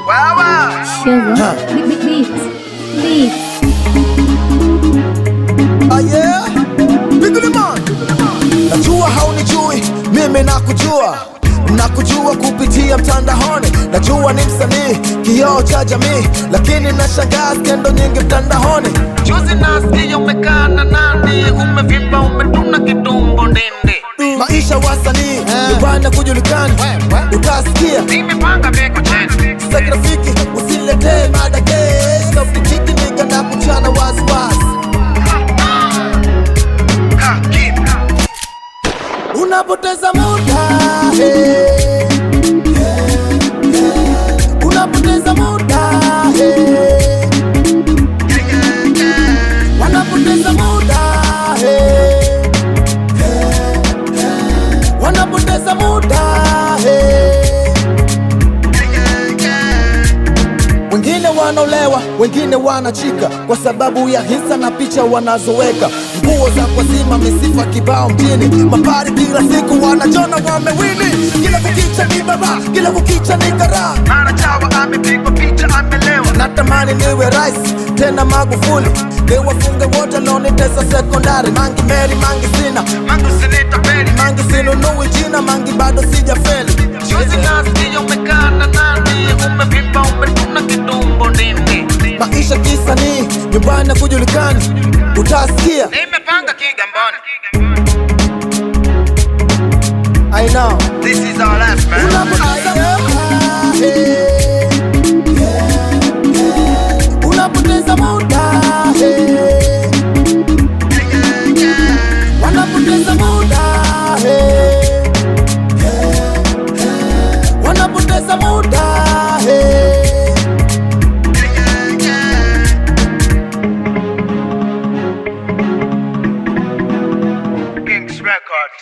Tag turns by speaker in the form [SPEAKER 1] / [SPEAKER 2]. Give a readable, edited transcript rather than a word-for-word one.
[SPEAKER 1] Shiver. Beats.
[SPEAKER 2] Yeah. Najua haunijui, mimi nakujua kupitia mtandaoni. Najua ni msanii, kioo cha jamii, lakini nashangaa skendo nyingi mtandaoni.
[SPEAKER 3] Juzi nasikia umekaa na nani, umevimba umetuna kitumbo ndende.
[SPEAKER 2] Maisha wasanii, nyumbani kujulikani, utasikia
[SPEAKER 3] Nimepanga beko cheni
[SPEAKER 2] saki rafiki, usiletee mada gay. Soft kiki nigga na kuchana wasi. Unapoteza muda, unapoteza muda, wanapoteza muda, wanapoteza muda. Wengine wanaolewa, wengine wanachika kwa sababu ya hisa na picha wanazoweka. Nguo za kwazima, misifa kibao mjini, mapari kila siku wanajona wamewini. Kila kukicha ni baba, kila kukicha ni kara.
[SPEAKER 3] Mara chawa amepigwa picha amelewa.
[SPEAKER 2] Natamani niwe rais, tena Magufuli, niwafunge wote lonitesa sekondari. Mangi Meri, mangi sina,
[SPEAKER 3] Mangu sinita peli,
[SPEAKER 2] mangi sinunui jina, mangi bado sijafeli.
[SPEAKER 3] juzi nasikia umekaa na nani, umevimba umetuna kitumbo ndende.
[SPEAKER 2] Maisha kisanii, nyumbani kujulikani, utasikia
[SPEAKER 3] Nimepanga Kigamboni.
[SPEAKER 2] I know.
[SPEAKER 3] This is our life, man.
[SPEAKER 2] Unapoteza muda, wanapoteza muda, wanapoteza muda.
[SPEAKER 3] Kings Records.